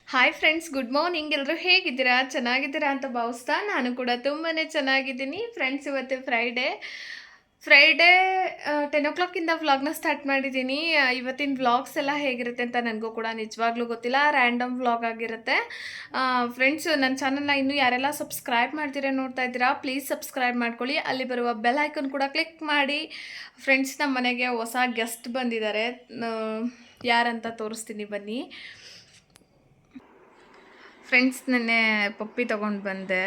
Hi friends, good morning. ಎಲ್ಲರೂ ಹೇಗಿದ್ದೀರಾ? ಚೆನ್ನಾಗಿದ್ದೀರಾ ಅಂತ ಭಾವಿಸ್ತಾ ನಾನು ಕೂಡ ತುಂಬಾ ಚೆನ್ನಾಗಿದ್ದೀನಿ. ಫ್ರೆಂಡ್ಸ್, ಇವತ್ತು ಫ್ರೈಡೇ 10 o'clock ವ್ಲಾಗ್ನ ಸ್ಟಾರ್ಟ್ ಮಾಡಿದ್ದೀನಿ. ಇವತ್ತಿನ ವ್ಲಾಗ್ಸ್ ಎಲ್ಲ ಹೇಗಿರುತ್ತೆ ಅಂತ ನನಗೂ ಕೂಡ ನಿಜವಾಗ್ಲೂ ಗೊತ್ತಿಲ್ಲ. ರ್ಯಾಂಡಮ್ ವ್ಲಾಗ್ ಆಗಿರುತ್ತೆ. ಫ್ರೆಂಡ್ಸ್, ನನ್ನ ಚಾನಲ್ನ ಇನ್ನೂ ಯಾರೆಲ್ಲ ಸಬ್ಸ್ಕ್ರೈಬ್ ಮಾಡ್ತೀರಾ ನೋಡ್ತಾ ಇದ್ದೀರಾ, ಪ್ಲೀಸ್ ಸಬ್ಸ್ಕ್ರೈಬ್ ಮಾಡ್ಕೊಳ್ಳಿ. ಅಲ್ಲಿ ಬರುವ ಬೆಲ್ ಐಕನ್ ಕೂಡ ಕ್ಲಿಕ್ ಮಾಡಿ. ಫ್ರೆಂಡ್ಸ್, ನಮ್ಮ ಮನೆಗೆ ಹೊಸ ಗೆಸ್ಟ್ ಬಂದಿದ್ದಾರೆ. ಯಾರಂತ ತೋರಿಸ್ತೀನಿ ಬನ್ನಿ. ಫ್ರೆಂಡ್ಸ್, ನೆನ್ನೆ ಪಪ್ಪಿ ತೊಗೊಂಡು ಬಂದೆ.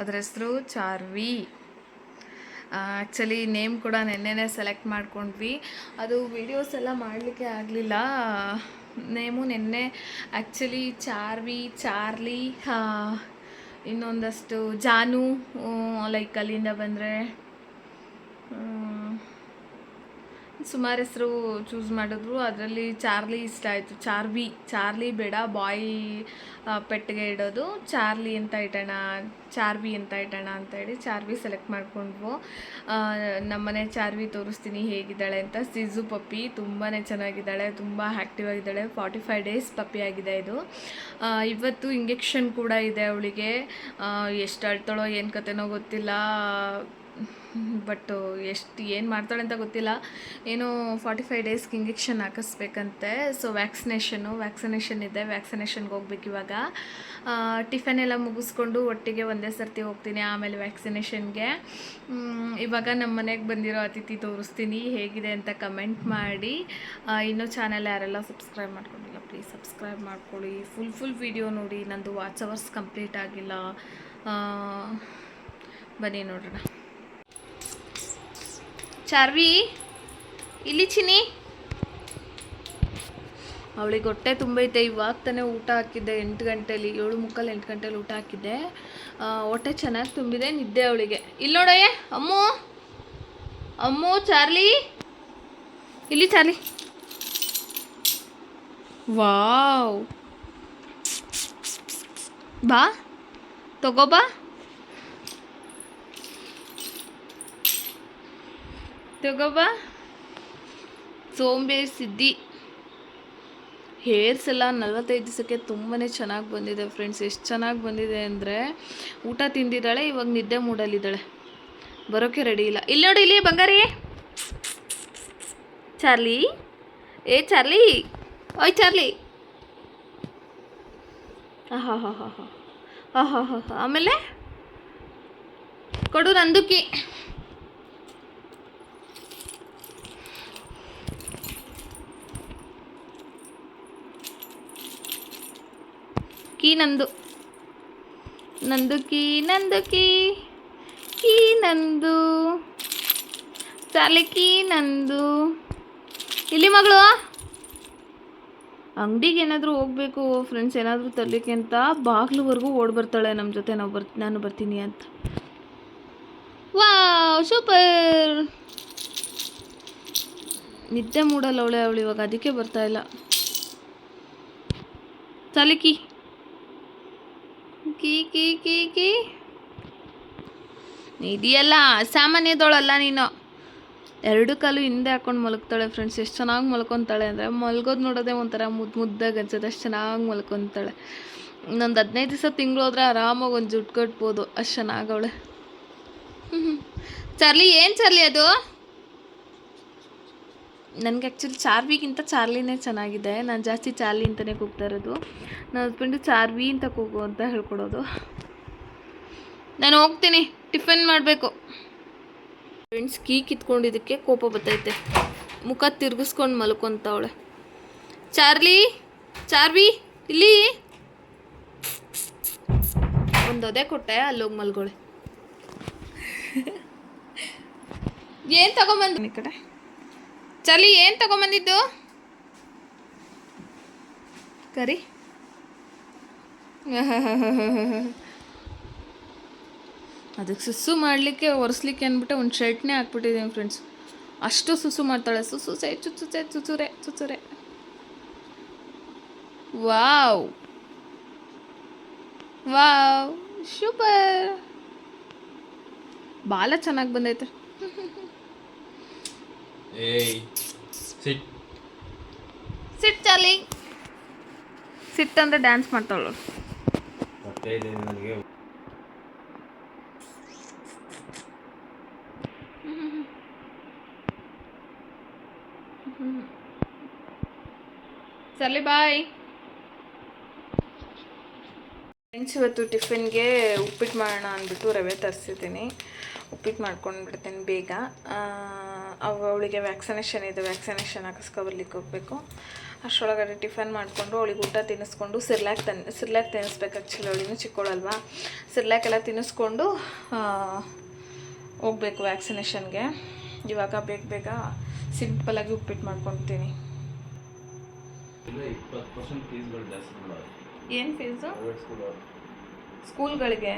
ಅದ್ರ ಹೆಸರು ಚಾರ್ವಿ. ಆ್ಯಕ್ಚುಲಿ ನೇಮ್ ಕೂಡ ನೆನ್ನೆನೇ ಸೆಲೆಕ್ಟ್ ಮಾಡ್ಕೊಂಡ್ವಿ. ಅದು ವೀಡಿಯೋಸ್ ಎಲ್ಲ ಮಾಡಲಿಕ್ಕೆ ಆಗಲಿಲ್ಲ. ನೇಮು ನೆನ್ನೆ ಆ್ಯಕ್ಚುಲಿ ಚಾರ್ವಿ, ಚಾರ್ಲಿ, ಇನ್ನೊಂದಷ್ಟು ಜಾನು, ಲೈಕ್ ಅಲ್ಲಿಂದ ಬಂದರೆ ಸುಮಾರು ಹೆಸರು ಚೂಸ್ ಮಾಡಿದ್ರು. ಅದರಲ್ಲಿ ಚಾರ್ಲಿ ಇಷ್ಟ ಆಯಿತು. ಚಾರ್ಲಿ ಬೇಡ, ಬಾಯ್ ಪೆಟ್ಟಿಗೆ ಇಡೋದು, ಚಾರ್ಲಿ ಅಂತ ಇಡೋಣ, ಚಾರ್ವಿ ಅಂತ ಇಡೋಣ ಅಂತ ಹೇಳಿ ಚಾರ್ವಿ ಸೆಲೆಕ್ಟ್ ಮಾಡಿಕೊಂಡ್ವು. ನಮ್ಮನೆ ಚಾರ್ವಿ ತೋರಿಸ್ತೀನಿ ಹೇಗಿದ್ದಾಳೆ ಅಂತ. ಸಿಜು ಪಪ್ಪಿ ತುಂಬಾ ಚೆನ್ನಾಗಿದ್ದಾಳೆ, ತುಂಬ ಆ್ಯಕ್ಟಿವ್ ಆಗಿದ್ದಾಳೆ. 45 days ಪಪ್ಪಿ ಆಗಿದೆ ಇದು. ಇವತ್ತು ಇಂಜೆಕ್ಷನ್ ಕೂಡ ಇದೆ ಅವಳಿಗೆ. ಎಷ್ಟು ಅಳ್ತಾಳೋ ಏನು ಕತೆನೋ ಗೊತ್ತಿಲ್ಲ, ಬಟ್ ಏನು ಮಾಡ್ತಾಳೆ ಅಂತ ಗೊತ್ತಿಲ್ಲ. ಏನೋ 45 ಡೇಸ್ಗೆ ಇಂಜೆಕ್ಷನ್ ಹಾಕಿಸ್ಬೇಕಂತೆ. ಸೊ ವ್ಯಾಕ್ಸಿನೇಷನ್ ಇದೆ. ವ್ಯಾಕ್ಸಿನೇಷನ್ಗೆ ಹೋಗ್ಬೇಕು ಇವಾಗ. ಟಿಫನ್ ಎಲ್ಲ ಮುಗಿಸ್ಕೊಂಡು ಒಟ್ಟಿಗೆ ಒಂದೇ ಸರ್ತಿ ಹೋಗ್ತೀನಿ, ಆಮೇಲೆ ವ್ಯಾಕ್ಸಿನೇಷನ್ಗೆ. ಇವಾಗ ನಮ್ಮ ಮನೆಗೆ ಬಂದಿರೋ ಅತಿಥಿ ತೋರಿಸ್ತೀನಿ, ಹೇಗಿದೆ ಅಂತ ಕಮೆಂಟ್ ಮಾಡಿ. ಇನ್ನೂ ಚಾನಲ್ ಯಾರೆಲ್ಲ ಸಬ್ಸ್ಕ್ರೈಬ್ ಮಾಡ್ಕೊಂಡಿಲ್ಲ, ಪ್ಲೀಸ್ ಸಬ್ಸ್ಕ್ರೈಬ್ ಮಾಡ್ಕೊಳ್ಳಿ. ಫುಲ್ ವಿಡಿಯೋ ನೋಡಿ. ನಂದು ವಾಚ್ ಅವರ್ಸ್ ಕಂಪ್ಲೀಟ್ ಆಗಿಲ್ಲ. ಬನ್ನಿ ನೋಡೋಣ. ಚಾರ್ವಿ, ಇಲ್ಲಿ ಚಿನಿ. ಅವಳಿಗೆ ಹೊಟ್ಟೆ ತುಂಬೈತೆ. ಇವಾಗ ತಾನೇ ಊಟ ಹಾಕಿದ್ದೆ 8 ಗಂಟೆಲಿ, 7:45 8 ಗಂಟೆಲಿ ಊಟ ಹಾಕಿದ್ದೆ. ಹೊಟ್ಟೆ ಚೆನ್ನಾಗಿ ತುಂಬಿದೆ. ನಿದ್ದೆ ಅವಳಿಗೆ. ಇಲ್ಲಿ ನೋಡಯ್ಯ ಅಮ್ಮು ಚಾರ್ಲಿ, ಇಲ್ಲಿ ಚಾರ್ಲಿ. ವಾವ್, ಬಾ ತಗೋಬಾ, ತಗೋಬಾ. ಸೋಂಬೇರಿ ಸಿದ್ದಿ. ಹೇರ್ಸ್ ಎಲ್ಲ 45 ದಿವಸಕ್ಕೆ ತುಂಬಾ ಚೆನ್ನಾಗಿ ಬಂದಿದೆ ಫ್ರೆಂಡ್ಸ್. ಎಷ್ಟು ಚೆನ್ನಾಗಿ ಬಂದಿದೆ ಅಂದರೆ, ಊಟ ತಿಂದಿದ್ದಾಳೆ, ಇವಾಗ ನಿದ್ದೆ ಮೂಡಲ್ಲಿದ್ದಾಳೆ, ಬರೋಕ್ಕೆ ರೆಡಿ ಇಲ್ಲ. ಇಲ್ಲಿ ನೋಡಿ, ಇಲ್ಲಿ ಬಂಗಾರಿ. ಚಾರ್ಲಿ, ಚಾರ್ಲಿ, ಓಯ್ ಚಾರ್ಲಿ. ಆಮೇಲೆ ಕೊಡು ನಂದುಕಿ. ನಂದುಕಿ ಕೀ ನಂದು, ಚಾರ್ಲಿ ಕೀ ನಂದು. ಇಲ್ಲಿ ಮಗಳು. ಅಂಗಡಿಗೆ ಏನಾದರೂ ಹೋಗಬೇಕು ಫ್ರೆಂಡ್ಸ್, ಏನಾದರೂ ತರಲಿಕ್ಕೆ ಅಂತ ಬಾಗ್ಲುವರೆಗೂ ಓಡಿ ಬರ್ತಾಳೆ ನಮ್ಮ ಜೊತೆ. ನಾನು ಬರ್ತೀನಿ ಅಂತ. Wow, super. ನಿದ್ದೆ ಮೂಡಲ್ಲ ಅವಳು ಇವಾಗ, ಅದಕ್ಕೆ ಬರ್ತಾ ಇಲ್ಲ. Charlie key key key key key. ಇದೆಯಲ್ಲ ಸಾಮಾನ್ಯದವಳಲ್ಲ ನೀನು. 2 ಕಾಲು ಹಿಂದೆ ಹಾಕೊಂಡು ಮಲಗ್ತಾಳೆ ಫ್ರೆಂಡ್ಸ್. ಎಷ್ಟು ಚೆನ್ನಾಗಿ ಮಲ್ಕೊತಾಳೆ ಅಂದರೆ, ಮಲ್ಗೋದು ನೋಡೋದೇ ಒಂಥರ ಮುದ್ದಾಗಿ ಅನ್ಸುತ್ತೆ. ಅಷ್ಟು ಚೆನ್ನಾಗಿ ಮಲ್ಕೊತಾಳೆ. ಇನ್ನೊಂದು 15 ದಿವಸ ತಿಂಗಳು ಹೋದ್ರೆ ಆರಾಮಾಗಿ ಒಂದು ಜುಟ್ಟು ಕಟ್ಬೋದು, ಅಷ್ಟು ಚೆನ್ನಾಗವಳೆ. ಚಾರ್ಲಿ, ಏನು ಚಾರ್ಲಿ ಅದು? ನನಗೆ ಆ್ಯಕ್ಚುಲಿ ಚಾರ್ವಿಗಿಂತ ಚಾರ್ಲಿನೇ ಚೆನ್ನಾಗಿದೆ. ನಾನು ಜಾಸ್ತಿ ಚಾರ್ಲಿ ಅಂತಲೇ ಕೂಗ್ತಾ ಇರೋದು. ನನ್ನ ಹಸ್ಬೆಂಡು ಚಾರ್ವಿ ಅಂತ ಕೂಗು ಅಂತ ಹೇಳ್ಕೊಡೋದು. ನಾನು ಹೋಗ್ತೀನಿ, ಟಿಫನ್ ಮಾಡಬೇಕು. ಫ್ರೆಂಡ್ಸ್, ಕೀ ಕಿತ್ಕೊಂಡಿದ್ದಕ್ಕೆ ಕೋಪ ಬರ್ತೈತೆ. ಮುಖ ತಿರ್ಗಿಸ್ಕೊಂಡು ಮಲ್ಕೊಂತವಳೆ. ಚಾರ್ವಿ, ಇಲ್ಲಿ ಒಂದು ಒದೆ ಕೊಟ್ಟೆ, ಅಲ್ಲೋಗಿ ಮಲ್ಗೋಳೆ. ಏನು ತಗೊಂಬಂದು ಈ ಕಡೆ? ಚಾರ್ಲಿ, ಏನು ತಗೊಂಬಂದಿದ್ದು? ಕರಿ. ಅದಕ್ಕೆ ಸುಸು ಮಾಡಲಿಕ್ಕೆ ಒರೆಸ್ಲಿಕ್ಕೆ ಅಂದ್ಬಿಟ್ಟು ಒಂದು ಶರ್ಟ್ನೇ ಹಾಕ್ಬಿಟ್ಟಿದ್ದೀನಿ ಫ್ರೆಂಡ್ಸ್. ಅಷ್ಟು ಸುಸು ಮಾಡ್ತಾಳೆ. ಚುಚ್ಚುರೆ. Wow, super. ಬಾಲ ಚೆನ್ನಾಗಿ ಬಂದೈತೆ. ಸಿಟ್ ಚಾರ್ಲಿ, ಸಿಟ್ಟಂದ್ರೆ ಡ್ಯಾನ್ಸ್ ಮಾಡ್ತಾವಳು. ಸರಿ ಬಾಯ್ ಫ್ರೆಂಡ್ಸ್. ಇವತ್ತು ಟಿಫಿನ್ಗೆ ಉಪ್ಪಿಟ್ಟು ಮಾಡೋಣ ಅಂದ್ಬಿಟ್ಟು ರವೆ ತರಿಸಿದ್ದೀನಿ. ಉಪ್ಪಿಟ್ಟು ಮಾಡ್ಕೊಂಡು ಬಿಡ್ತೀನಿ ಬೇಗ. ಅವಳಿಗೆ ವ್ಯಾಕ್ಸಿನೇಷನ್ ಇದೆ, ವ್ಯಾಕ್ಸಿನೇಷನ್ ಹಾಕಿಸ್ಕೊಬರ್ಲಿಕ್ಕೆ ಹೋಗಬೇಕು. ಅಷ್ಟರೊಳಗಡೆ ಟಿಫನ್ ಮಾಡಿಕೊಂಡು ಅವಳಿಗೆ ಊಟ ತಿನ್ನಿಸ್ಕೊಂಡು ಸಿರ್ಲ್ಯಾಕ್ ತಿನ್ನಿಸ್ಬೇಕು. ಆ್ಯಕ್ಚುಲಿ ಅವಳಿನೂ ಚಿಕ್ಕವಳಲ್ವಾ, ಸಿರ್ಲ್ಯಾಕ್ ಎಲ್ಲ ತಿನ್ನಿಸ್ಕೊಂಡು ಹೋಗ್ಬೇಕು ವ್ಯಾಕ್ಸಿನೇಷನ್ಗೆ. ಇವಾಗ ಬೇಗ ಸಿಂಪಲಾಗಿ ಉಪ್ಪಿಟ್ಟು ಮಾಡ್ಕೊತೀನಿ. ಏನು ಫೀಸು ಸ್ಕೂಲ್ಗಳಿಗೆ?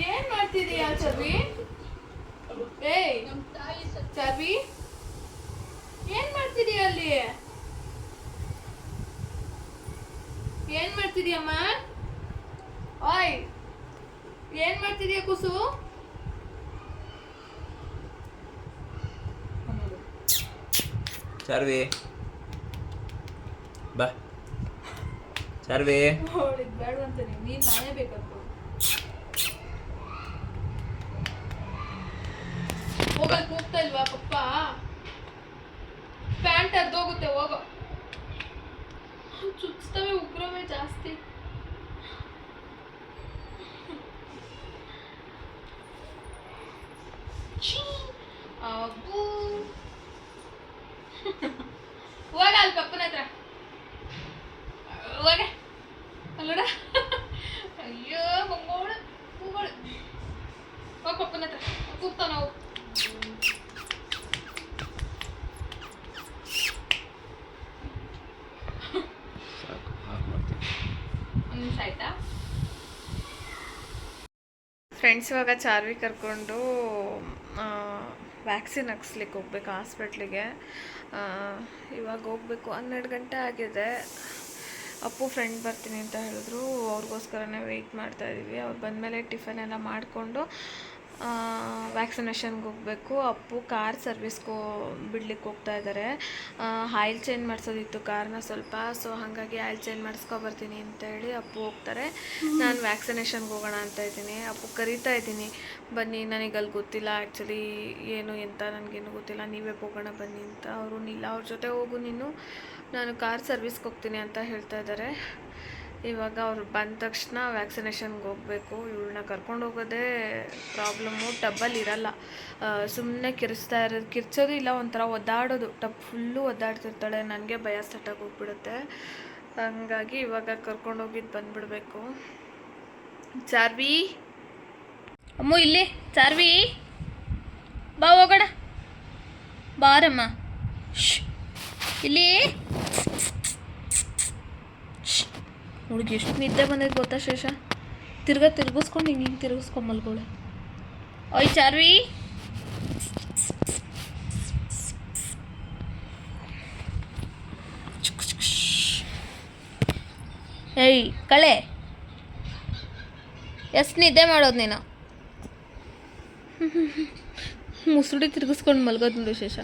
ಏನು ಮಾಡ್ತಿದೀಯಾ ಚವಿ? ಏಯ್ ಚವಿ, ಏನು ಮಾಡ್ತಿದೀಯ ಅಲ್ಲಿ? ಏನು ಮಾಡ್ತಿದೀಯಮ್ಮ? ಓಯ್, ಏನು ಮಾಡ್ತಿದೀಯ ಕುಸು? ಚಾರ್ವಿ ಬಾ. ಚಾರ್ವಿ ಬೇಡ ಅಂತಾನೆ ನೀನು, ನಾನೇ ಬೇಕಂತ. ಹೋಗಕ್ಕೆ ಹೋಗ್ತಾ ಇಲ್ವಾ ಪಪ್ಪ? ಪ್ಯಾಂಟ್ ಅರ್ಧೋಗುತ್ತೆ, ಹೋಗೋ. ಚುಚ್ತವೆ, ಉಗ್ರವೇ ಜಾಸ್ತಿ. ಅಬ್ಬೂ ಹೋಗ ಅಲ್ಲಿ ಪಪ್ಪನ ಹತ್ರ ಹೋಗ ಅಲ್ಲೋಡ. ಅಯ್ಯೋ ಮಗೋಳು ಕೂಗೋಳು. ಹೋಗ ಪಪ್ಪನ ಹತ್ರ ಕೂಗ್ತಾವ ನಾವು. ಒಂದು ನಿಮಿಷ ಆಯ್ತಾ ಫ್ರೆಂಡ್ಸ್? ಇವಾಗ ಚಾರ್ವಿ ಕರ್ಕೊಂಡು ವ್ಯಾಕ್ಸಿನ್ ಹಾಕ್ಸ್ಲಿಕ್ಕೆ ಹೋಗ್ಬೇಕು ಹಾಸ್ಪಿಟ್ಲಿಗೆ. ಇವಾಗ ಹೋಗ್ಬೇಕು. 12 ಗಂಟೆ ಆಗಿದೆ. ಅಪ್ಪು ಫ್ರೆಂಡ್ ಬರ್ತೀನಿ ಅಂತ ಹೇಳಿದ್ರು, ಅವ್ರಿಗೋಸ್ಕರನೇ ವೆಯ್ಟ್ ಮಾಡ್ತಾಯಿದ್ದೀವಿ. ಅವ್ರು ಬಂದಮೇಲೆ ಟಿಫನ್ ಎಲ್ಲ ಮಾಡಿಕೊಂಡು ವ್ಯಾಕ್ಸಿನೇಷನ್ಗೆ ಹೋಗಬೇಕು. ಅಪ್ಪು ಕಾರ್ ಸರ್ವಿಸ್ಗೆ ಬಿಡ್ಲಿಕ್ಕೆ ಹೋಗ್ತಾ ಇದ್ದಾರೆ. ಆಯಿಲ್ ಚೇಂಜ್ ಮಾಡಿಸೋದಿತ್ತು ಕಾರ್ನ ಸ್ವಲ್ಪ, ಸೊ ಹಾಗಾಗಿ ಆಯಿಲ್ ಚೇಂಜ್ ಮಾಡಿಸ್ಕೊಬರ್ತೀನಿ ಅಂತೇಳಿ ಅಪ್ಪು ಹೋಗ್ತಾರೆ. ನಾನು ವ್ಯಾಕ್ಸಿನೇಷನ್ಗೆ ಹೋಗೋಣ ಅಂತ ಇದ್ದೀನಿ. ಅಪ್ಪು ಕರೀತಾ ಇದ್ದೀನಿ, ಬನ್ನಿ, ನನಗಲ್ಲಿ ಗೊತ್ತಿಲ್ಲ ಆ್ಯಕ್ಚುಲಿ ಏನು ಎಂತ, ನನಗೇನು ಗೊತ್ತಿಲ್ಲ, ನೀವೇ ಹೋಗೋಣ ಬನ್ನಿ ಅಂತ. ಅವರು ಇಲ್ಲ, ಅವ್ರ ಜೊತೆ ಹೋಗು ನೀನು, ನಾನು ಕಾರ್ ಸರ್ವಿಸ್ಗೆ ಹೋಗ್ತೀನಿ ಅಂತ ಹೇಳ್ತಾ ಇದ್ದಾರೆ. ಇವಾಗ ಅವ್ರು ಬಂದ ತಕ್ಷಣ ವ್ಯಾಕ್ಸಿನೇಷನ್ಗೆ ಹೋಗಬೇಕು. ಇವಳನ್ನ ಕರ್ಕೊಂಡು ಹೋಗೋದೇ ಪ್ರಾಬ್ಲಮ್ಮು. ಟಬ್ಬಲ್ಲಿ ಇರಲ್ಲ, ಸುಮ್ಮನೆ ಕಿರ್ಚೋದು ಇಲ್ಲ, ಒಂಥರ ಒದ್ದಾಡೋದು. Tub full ಒದ್ದಾಡ್ತಿರ್ತಾಳೆ. ನನಗೆ ಭಯ ಸ್ಟಾರ್ಟಾಗಿ ಹೋಗ್ಬಿಡುತ್ತೆ. ಹಾಗಾಗಿ ಇವಾಗ ಕರ್ಕೊಂಡೋಗಿದ್ದು ಬಂದುಬಿಡ್ಬೇಕು. ಚಾರ್ವಿ, ಅಮ್ಮು ಇಲ್ಲಿ ಚಾರ್ವಿ, ಬಾ ಹೋಗೋಣ, ಬಾರಮ್ಮ. ಇಲ್ಲಿ ಹುಡುಗಿ ಎಷ್ಟು ನಿದ್ದೆ ಬಂದೈತೆ ಗೊತ್ತಾ ಶೇಷ? ತಿರ್ಗಿಸ್ಕೊಂಡು ಹಿಂಗೆ ತಿರ್ಗಿಸ್ಕೊಂಡು ಮಲ್ಗೋಳೆ. ಓಯ್ ಚಾರ್ವಿ, ಏಯ್ ಕಳೆ, ಎಷ್ಟು ನಿದ್ದೆ ಮಾಡೋದು ನೀನು? ಮುಸುಡಿ ತಿರ್ಗಿಸ್ಕೊಂಡು ಮಲ್ಗೋದು ನೋಡಿ ಶೇಷ.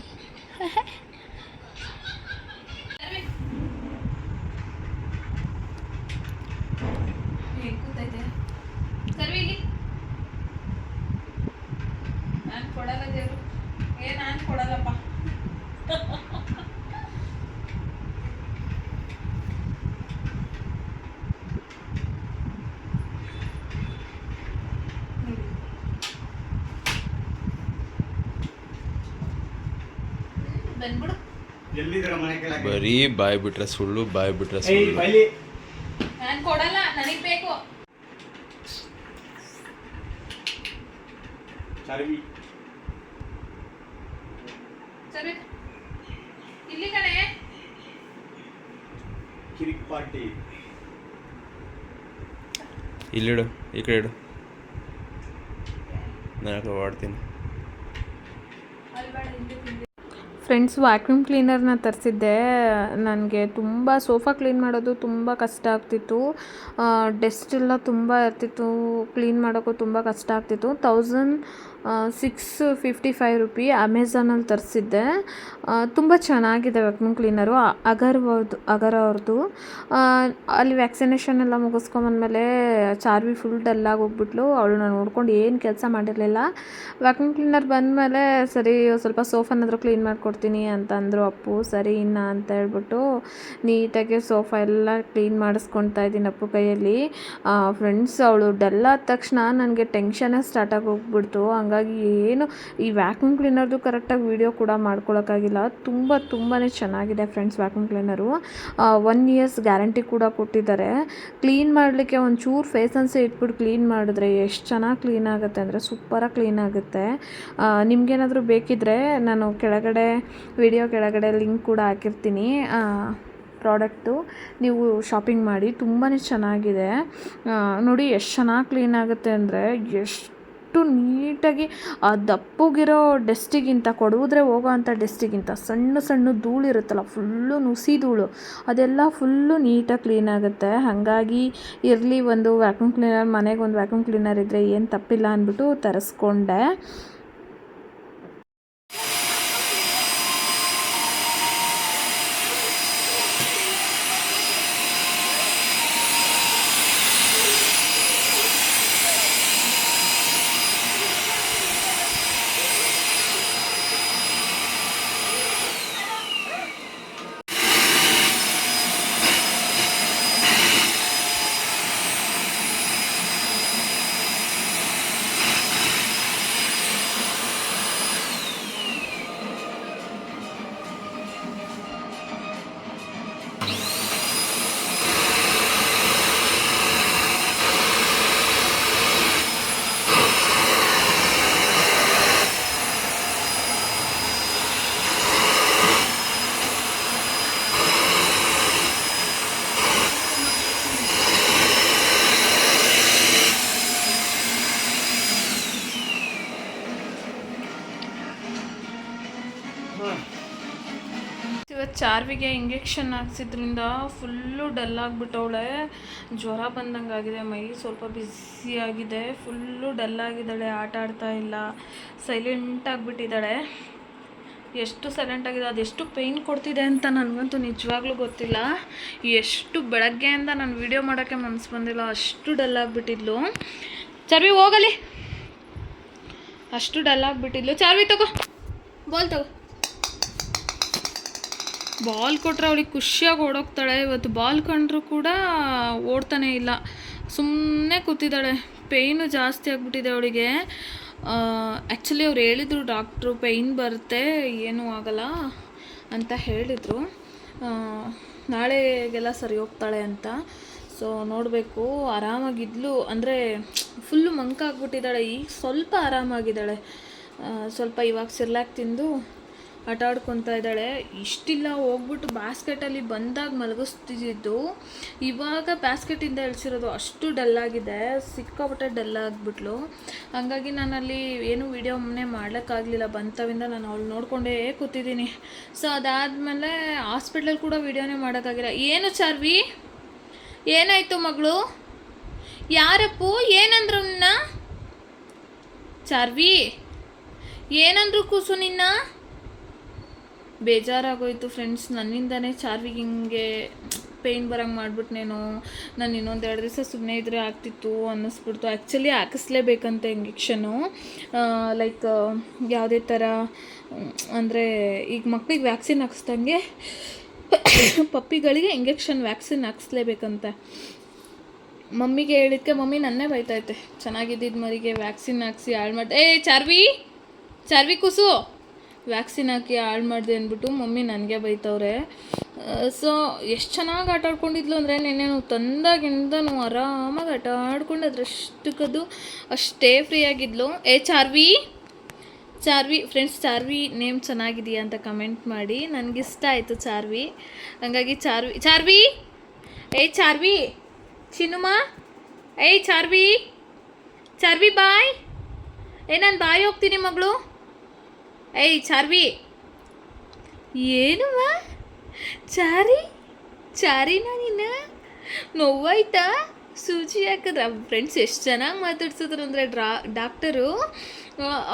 ನಾನು ಕೊಡಲ್ಲ ದೇವರು, ನಾನು ಕೊಡಲ್ಲಪ್ಪ. ಬಂದ್ಬಿಡು. ಬರೀ ಬಾಯ್ ಬಿಟ್ರೆ ಸುಳ್ಳು, ಬಾಯ್ ಬಿಟ್ರೆ ಸುಳ್ಳು. ನಾನು ಕೊಡಲ್ಲ, ನನಗೆ ಬೇಕು. ಚಾರ್ವಿ ಸರಿ ಇಲ್ಲಿ ಕಣೆ. ಕಿರಿಕ್ ಪಾರ್ಟಿ ಇಲ್ಲಿಡು, ಈ ಕಡೆ ಇಡು, ನಾನು ಆಡ್ತೀನಿ. ಫ್ರೆಂಡ್ಸ್, ವ್ಯಾಕ್ಯೂಮ್ ಕ್ಲೀನರ್ನ ತರಿಸಿದ್ದೆ. ನನಗೆ ತುಂಬ ಸೋಫಾ ಕ್ಲೀನ್ ಮಾಡೋದು ತುಂಬ ಕಷ್ಟ ಆಗ್ತಿತ್ತು. ಡಸ್ಟ್ ಎಲ್ಲ ತುಂಬ ಇರ್ತಿತ್ತು, ಕ್ಲೀನ್ ಮಾಡೋಕ್ಕೂ ತುಂಬ ಕಷ್ಟ ಆಗ್ತಿತ್ತು. ₹655 ಅಮೆಝಾನಲ್ಲಿ ತರಿಸಿದ್ದೆ. ತುಂಬ ಚೆನ್ನಾಗಿದೆ ವ್ಯಾಕ್ಯೂಮ್ ಕ್ಲೀನರು. ಅಗರ್ ಅವ್ರದ್ದು. ಅಲ್ಲಿ ವ್ಯಾಕ್ಸಿನೇಷನ್ ಎಲ್ಲ ಮುಗಿಸ್ಕೊಂಬಂದ್ಮೇಲೆ ಚಾರ್ವಿ ಫುಲ್ ಡಲ್ಲಾಗಿ ಹೋಗ್ಬಿಟ್ಲು. ಅವಳನ್ನ ನೋಡ್ಕೊಂಡು ಏನು ಕೆಲಸ ಮಾಡಿರಲಿಲ್ಲ. ವ್ಯಾಕ್ಯೂಮ್ ಕ್ಲೀನರ್ ಬಂದಮೇಲೆ ಸರಿ ಸ್ವಲ್ಪ ಸೋಫಾನಾದರೂ ಕ್ಲೀನ್ ಮಾಡಿಕೊಡ್ತೀನಿ ಅಂತ ಅಂದರು ಅಪ್ಪು. ಸರಿ ಇನ್ನು ಅಂತ ಹೇಳ್ಬಿಟ್ಟು ನೀಟಾಗಿ ಸೋಫಾ ಎಲ್ಲ ಕ್ಲೀನ್ ಮಾಡಿಸ್ಕೊಳ್ತಾ ಇದ್ದೀನಿ ಅಪ್ಪು ಕೈಯಲ್ಲಿ. ಫ್ರೆಂಡ್ಸ್, ಅವಳು ಡಲ್ ಆದ ತಕ್ಷಣ ನನಗೆ ಟೆನ್ಷನ್ನೇ ಸ್ಟಾರ್ಟ್ ಆಗಿ ಹೋಗ್ಬಿಡ್ತು. ಹಂಗಾಗಿ ಏನು ಈ ವ್ಯಾಕ್ಯೂಮ್ ಕ್ಲೀನರ್ದು ಕರೆಕ್ಟಾಗಿ ವೀಡಿಯೋ ಕೂಡ ಮಾಡ್ಕೊಳಕ್ಕಾಗಿಲ್ಲ. ತುಂಬಾ ಚೆನ್ನಾಗಿದೆ friends vacuum cleaner. 1 years guarantee ಕೂಡ ಕೊಟ್ಟಿದ್ದಾರೆ. ಕ್ಲೀನ್ ಮಾಡಲಿಕ್ಕೆ ಒಂಚೂರು ಫೇಸನ್ಸೇ ಇಟ್ಬಿಟ್ಟು ಕ್ಲೀನ್ ಮಾಡಿದ್ರೆ ಎಷ್ಟು ಚೆನ್ನಾಗಿ ಕ್ಲೀನ್ ಆಗುತ್ತೆ ಅಂದರೆ ಸೂಪರಾಗಿ ಕ್ಲೀನ್ ಆಗುತ್ತೆ. ನಿಮಗೇನಾದರೂ ಬೇಕಿದ್ದರೆ ನಾನು ವಿಡಿಯೋ ಕೆಳಗಡೆ ಲಿಂಕ್ ಕೂಡ ಹಾಕಿರ್ತೀನಿ. ಪ್ರಾಡಕ್ಟು ನೀವು ಶಾಪಿಂಗ್ ಮಾಡಿ. ತುಂಬಾ ಚೆನ್ನಾಗಿದೆ. ನೋಡಿ ಎಷ್ಟು ಚೆನ್ನಾಗಿ ಕ್ಲೀನ್ ಆಗುತ್ತೆ ಅಂದರೆ, ಎಷ್ಟು ನೀಟಾಗಿ ಆ ದಪ್ಪಗಿರೋ ಡಸ್ಟಿಗಿಂತ ಕೊಡೋದ್ರೆ ಹೋಗೋ ಅಂಥ ಡಸ್ಟಿಗಿಂತ ಸಣ್ಣ ಧೂಳಿರುತ್ತಲ್ಲ, ಫುಲ್ಲು ನುಸಿ ಧೂಳು, ಅದೆಲ್ಲ ಫುಲ್ಲು ನೀಟಾಗಿ ಕ್ಲೀನ್ ಆಗುತ್ತೆ. ಹಾಗಾಗಿ ಇರಲಿ ಒಂದು ವ್ಯಾಕ್ಯೂಮ್ ಕ್ಲೀನರ್, ಮನೆಗೆ ಒಂದು ವ್ಯಾಕ್ಯೂಮ್ ಕ್ಲೀನರ್ ಇದ್ದರೆ ಏನು ತಪ್ಪಿಲ್ಲ ಅಂದ್ಬಿಟ್ಟು ತರಿಸ್ಕೊಂಡೆ. ಇವತ್ತು ಚಾರ್ವಿಗೆ ಇಂಜೆಕ್ಷನ್ ಹಾಕ್ಸಿದ್ರಿಂದ ಫುಲ್ಲು ಡಲ್ ಆಗಿಬಿಟ್ಟವಳೆ. ಜ್ವರ ಬಂದಂಗೆ ಆಗಿದೆ, ಮೈ ಸ್ವಲ್ಪ ಬ್ಯುಸಿಯಾಗಿದೆ, ಫುಲ್ಲು ಡಲ್ ಆಗಿದ್ದಾಳೆ, ಆಟ ಆಡ್ತಾ ಇಲ್ಲ, ಸೈಲೆಂಟ್ ಆಗಿಬಿಟ್ಟಿದ್ದಾಳೆ. ಎಷ್ಟು ಸೈಲೆಂಟ್ ಆಗಿದೆ, ಅದೆಷ್ಟು ಪೇಯ್ನ್ ಕೊಡ್ತಿದೆ ಅಂತ ನನಗಂತೂ ನಿಜವಾಗ್ಲೂ ಗೊತ್ತಿಲ್ಲ. ಎಷ್ಟು ಬೆಳಗ್ಗೆಯಿಂದ ನಾನು ವೀಡಿಯೋ ಮಾಡೋಕ್ಕೆ ಮನಸ್ಸು ಬಂದಿಲ್ಲ, ಅಷ್ಟು ಡಲ್ ಆಗಿಬಿಟ್ಟಿದ್ಲು. ಚಾರ್ವಿ ಹೋಗಲಿ, ಅಷ್ಟು ಡಲ್ ಆಗಿಬಿಟ್ಟಿದ್ಲು. ಚಾರ್ವಿ ತಗೋ, ಬಾಲ್ ತಗೋ. ಬಾಲ್ ಕೊಟ್ಟರೆ ಅವಳಿಗೆ ಖುಷಿಯಾಗಿ ಓಡೋಗ್ತಾಳೆ. ಇವತ್ತು ಬಾಲ್ ಕಂಡ್ರೂ ಕೂಡ ಓಡ್ತಾನೆ ಇಲ್ಲ, ಸುಮ್ಮನೆ ಕೂತಿದ್ದಾಳೆ. ಪೇಯ್ನು ಜಾಸ್ತಿ ಆಗಿಬಿಟ್ಟಿದೆ ಅವಳಿಗೆ. ಆ್ಯಕ್ಚುಲಿ ಅವ್ರು ಹೇಳಿದರು ಡಾಕ್ಟ್ರು, ಪೇಯ್ನ್ ಬರುತ್ತೆ, ಏನೂ ಆಗಲ್ಲ ಅಂತ ಹೇಳಿದರು. ನಾಳೆಗೆಲ್ಲ ಸರಿ ಹೋಗ್ತಾಳೆ ಅಂತ. ಸೊ ನೋಡಬೇಕು. ಆರಾಮಾಗಿದ್ಲು ಅಂದರೆ ಫುಲ್ಲು ಮಂಕಾಗ್ಬಿಟ್ಟಿದ್ದಾಳೆ. ಈಗ ಸ್ವಲ್ಪ ಆರಾಮಾಗಿದ್ದಾಳೆ. ಸ್ವಲ್ಪ ಇವಾಗ ಸಿರ್ಲಾಕ್ ತಿಂದು ಆಟ ಆಡ್ಕೊತಾ ಇದ್ದಾಳೆ. ಇಷ್ಟಿಲ್ಲ ಹೋಗ್ಬಿಟ್ಟು ಬ್ಯಾಸ್ಕೆಟಲ್ಲಿ ಬಂದಾಗ ಮಲಗಿಸ್ತಿದ್ದು, ಇವಾಗ ಬ್ಯಾಸ್ಕೆಟಿಂದ ಇಳಿಸಿರೋದು. ಅಷ್ಟು ಡಲ್ಲಾಗಿದೆ, ಸಿಕ್ಕಾಪಟ್ಟೆ ಡಲ್ ಆಗಿಬಿಟ್ಲು. ಹಾಗಾಗಿ ನಾನಲ್ಲಿ ಏನು ವೀಡಿಯೋ ಮೊನ್ನೆ ಮಾಡೋಕ್ಕಾಗಲಿಲ್ಲ. ಬಂತವಿಂದ ನಾನು ಅವಳು ನೋಡಿಕೊಂಡೇ ಕೂತಿದ್ದೀನಿ. ಸೊ ಅದಾದಮೇಲೆ ಹಾಸ್ಪಿಟ್ಲಲ್ಲಿ ಕೂಡ ವೀಡಿಯೋನೇ ಮಾಡೋಕ್ಕಾಗಿಲ್ಲ. ಏನು ಚಾರ್ವಿ, ಏನಾಯಿತು ಮಗಳು? ಯಾರಪ್ಪು ಏನಂದ್ರು ನಿನ್ನ? ಚಾರ್ವಿ ಏನಂದ್ರು ಕೂಸು ನಿನ್ನ? ಬೇಜಾರಾಗೋಯ್ತು ಫ್ರೆಂಡ್ಸ್, ನನ್ನಿಂದನೇ ಚಾರ್ವಿಗೆ ಹಿಂಗೆ ಪೇಯ್ನ್ ಬರೋಂಗೆ ಮಾಡಿಬಿಟ್ನೇನೋ, ನಾನು ಇನ್ನೊಂದು 2 ದಿವಸ ಸುಮ್ಮನೆ ಇದ್ದರೆ ಆಗ್ತಿತ್ತು ಅನ್ನಿಸ್ಬಿಡ್ತು. ಆ್ಯಕ್ಚುಲಿ ಹಾಕಿಸ್ಲೇಬೇಕಂತೆ ಇಂಜೆಕ್ಷನು. ಲೈಕ್ ಯಾವುದೇ ಥರ ಅಂದರೆ ಈಗ ಮಕ್ಳಿಗೆ ವ್ಯಾಕ್ಸಿನ್ ಹಾಕಿಸ್ದಂಗೆ ಪಪ್ಪಿಗಳಿಗೆ ಇಂಜೆಕ್ಷನ್ ವ್ಯಾಕ್ಸಿನ್ ಹಾಕಿಸ್ಲೇಬೇಕಂತೆ. ಮಮ್ಮಿಗೆ ಹೇಳಿದ್ಕೆ ಮಮ್ಮಿ ನನ್ನೇ ಬೈತೈತೆ, ಚೆನ್ನಾಗಿದ್ದಿದ್ದು ಮರಿಗೆ ವ್ಯಾಕ್ಸಿನ್ ಹಾಕ್ಸಿ ಹಾಳು ಮಾಡಿ. ಚಾರ್ವಿ ಕೂಸು, ವ್ಯಾಕ್ಸಿನ್ ಹಾಕಿ ಹಾಳು ಮಾಡಿದೆ ಅಂದ್ಬಿಟ್ಟು ಮಮ್ಮಿ ನನಗೆ ಬೈತವ್ರೆ. ಸೊ ಎಷ್ಟು ಚೆನ್ನಾಗಿ ಆಟ ಆಡ್ಕೊಂಡಿದ್ಲು ಅಂದರೆ, ನೆನ್ನೆ ತಂದಾಗಿಂದ ಆರಾಮಾಗಿ ಆಟ ಆಡ್ಕೊಂಡು ಅದರಷ್ಟಕ್ಕದು ಅಷ್ಟೇ ಫ್ರೀಯಾಗಿದ್ಲು. ಚಾರ್ವಿ ಫ್ರೆಂಡ್ಸ್, ಚಾರ್ವಿ ನೇಮ್ ಚೆನ್ನಾಗಿದೆಯಾ ಅಂತ ಕಮೆಂಟ್ ಮಾಡಿ. ನನಗಿಷ್ಟ ಆಯಿತು ಚಾರ್ವಿ. ಹಂಗಾಗಿ ಚಾರ್ವಿ ಚಿನ್ನುಮ, ಚಾರ್ವಿ ಬಾಯ್. ನಾನು ಬಾಯ್ ಹೋಗ್ತೀನಿ ಮಗಳು. ಚಾರ್ವಿ, ಏನುವ ಚಾರಿನ ನೀನು? ನೋವಾಯ್ತಾ? ಸೂಜಿ ಹಾಕಿದ್ರ? ಫ್ರೆಂಡ್ಸ್ ಎಷ್ಟು ಚೆನ್ನಾಗಿ ಮಾತಾಡ್ಸಿದ್ರು ಅಂದರೆ ಡಾಕ್ಟರು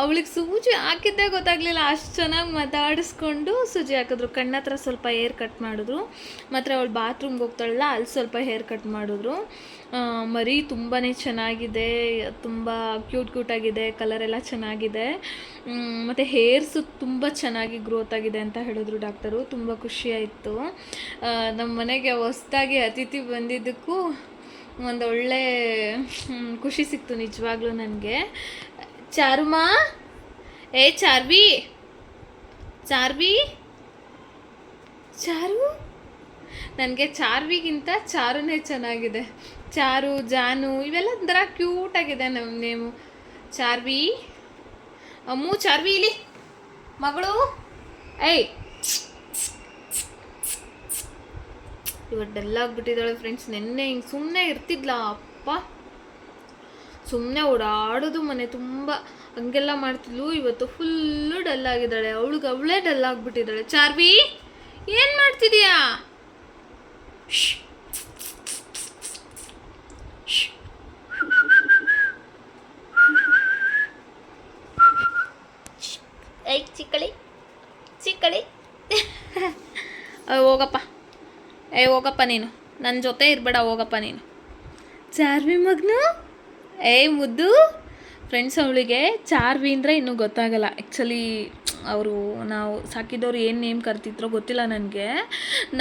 ಅವಳಿಗೆ ಸೂಜಿ ಹಾಕಿದ್ದೇ ಗೊತ್ತಾಗಲಿಲ್ಲ, ಅಷ್ಟು ಚೆನ್ನಾಗಿ ಮಾತಾಡಿಸ್ಕೊಂಡು ಸೂಜಿ ಹಾಕಿದ್ರು. ಕಣ್ಣತ್ರ ಸ್ವಲ್ಪ ಹೇರ್ ಕಟ್ ಮಾಡಿದ್ರು, ಮತ್ತು ಅವಳು ಬಾತ್ರೂಮ್ಗೆ ಹೋಗ್ತಾಳಲ್ಲ ಅಲ್ಲಿ ಸ್ವಲ್ಪ ಹೇರ್ ಕಟ್ ಮಾಡಿದ್ರು. ಮರಿ ತುಂಬಾ ಚೆನ್ನಾಗಿದೆ, ತುಂಬ ಕ್ಯೂಟಾಗಿದೆ, ಕಲರೆಲ್ಲ ಚೆನ್ನಾಗಿದೆ, ಮತ್ತು ಹೇರ್ಸು ತುಂಬ ಚೆನ್ನಾಗಿ ಗ್ರೋತ್ ಆಗಿದೆ ಅಂತ ಹೇಳಿದ್ರು ಡಾಕ್ಟರು. ತುಂಬ ಖುಷಿಯಾಯಿತು. ನಮ್ಮ ಮನೆಗೆ ಹೊಸ್ದಾಗಿ ಅತಿಥಿ ಬಂದಿದ್ದಕ್ಕೂ ಒಂದೊಳ್ಳೆ ಖುಷಿ ಸಿಕ್ತು ನಿಜವಾಗ್ಲೂ ನನಗೆ. ಚಾರುಮಾ, ಏ ಚಾರ್ವಿ, ಚಾರ್ವಿ, ಚಾರು, ನನಗೆ ಚಾರ್ವಿಗಿಂತ ಚಾರುನೇ ಚೆನ್ನಾಗಿದೆ. ಚಾರು, ಜಾನು ಇವೆಲ್ಲ ಒಂಥರ ಕ್ಯೂಟಾಗಿದೆ ನಮ್ಮ ನೇಮು. ಚಾರ್ವಿ, ಅಮ್ಮು, ಚಾರ್ವಿ ಇಲ್ಲಿ ಮಗಳು, ಏಯ್ ಇವತ್ತು ಡಲ್ಲಾಗ್ಬಿಟ್ಟಿದ್ದಾಳೆ ಫ್ರೆಂಡ್ಸ್. ನೆನ್ನೆ ಹಿಂಗೆ ಸುಮ್ಮನೆ ಇರ್ತಿದ್ಲ, ಅಪ್ಪ ಸುಮ್ಮನೆ ಓಡಾಡೋದು ಮನೆ ತುಂಬ, ಹಂಗೆಲ್ಲ ಮಾಡ್ತಿದ್ಲು. ಇವತ್ತು ಫುಲ್ಲು ಡಲ್ಲಾಗಿದ್ದಾಳೆ, ಅವಳೇ ಡಲ್ಲಾಗ್ಬಿಟ್ಟಿದ್ದಾಳೆ. ಚಾರ್ವಿ, ಏನು ಮಾಡ್ತಿದೀಯಾ? ಐ ಚಿಕ್ಕಳಿ ಚಿಕ್ಕಳಿ ಹೋಗಪ್ಪ, ಹೋಗಪ್ಪ ನೀನು, ನನ್ನ ಜೊತೆ ಇರಬೇಡ, ಹೋಗಪ್ಪ ನೀನು. ಚಾರ್ವಿ ಮಗನು, ಮುದ್ದು ಫ್ರೆಂಡ್ಸ್. ಅವಳಿಗೆ ಚಾರ್ವಿ ಅಂದರೆ ಇನ್ನೂ ಗೊತ್ತಾಗಲ್ಲ. ಆ್ಯಕ್ಚುಲಿ ಅವರು ನಾವು ಸಾಕಿದವ್ರು ಏನು ನೇಮ್ ಕರ್ತಿದ್ರೋ ಗೊತ್ತಿಲ್ಲ ನನಗೆ.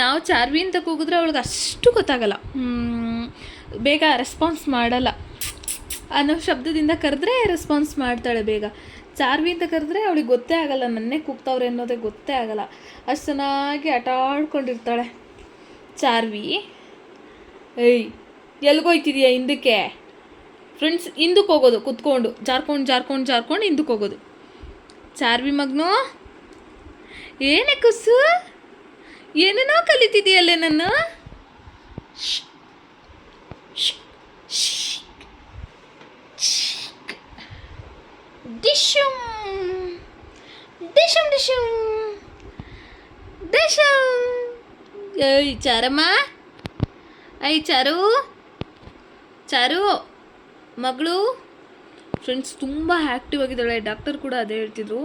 ನಾವು ಚಾರ್ವಿ ಅಂತ ಕೂಗಿದ್ರೆ ಅವಳಿಗೆ ಅಷ್ಟು ಗೊತ್ತಾಗಲ್ಲ, ಬೇಗ ರೆಸ್ಪಾನ್ಸ್ ಮಾಡಲ್ಲ. ಅನ್ನೋ ಶಬ್ದದಿಂದ ಕರೆದ್ರೆ ರೆಸ್ಪಾನ್ಸ್ ಮಾಡ್ತಾಳೆ ಬೇಗ. ಚಾರ್ವಿ ಅಂತ ಕರೆದ್ರೆ ಅವಳಿಗೆ ಗೊತ್ತೇ ಆಗಲ್ಲ, ನನ್ನೇ ಕೂಗ್ತಾವ್ರೆ ಅನ್ನೋದೇ ಗೊತ್ತೇ ಆಗಲ್ಲ. ಅಷ್ಟು ಚೆನ್ನಾಗಿ ಆಟ ಆಡ್ಕೊಂಡಿರ್ತಾಳೆ ಚಾರ್ವಿ. ಏಯ್ ಎಲ್ಗೋಯ್ತಿದೀಯ ಹಿಂದಕ್ಕೆ? ಫ್ರೆಂಡ್ಸ್, ಹಿಂದಕ್ಕೆ ಹೋಗೋದು ಕುತ್ಕೊಂಡು ಜಾರ್ಕೊಂಡು ಹಿಂದಕ್ಕೆ ಹೋಗೋದು. ಚಾರ್ವಿ ಮಗನು, ಏನೇ ಕುಸು, ಏನೇನೋ ಕಲಿತಿದೆಯಲ್ಲೇ ನಾನು. ಡಿಶಮ್ ಡಿಶಮ್ ಡಿಶಮ್ ಡಿಶಮ್. ಏಯ್ ಚಾರಮ್ಮ, ಐ ಚಾರು, ಚಾರು ಮಗಳು. ಫ್ರೆಂಡ್ಸ್ ತುಂಬ ಆ್ಯಕ್ಟಿವ್ ಆಗಿದ್ದಾಳೆ. ಡಾಕ್ಟರ್ ಕೂಡ ಅದೇ ಹೇಳ್ತಿದ್ರು,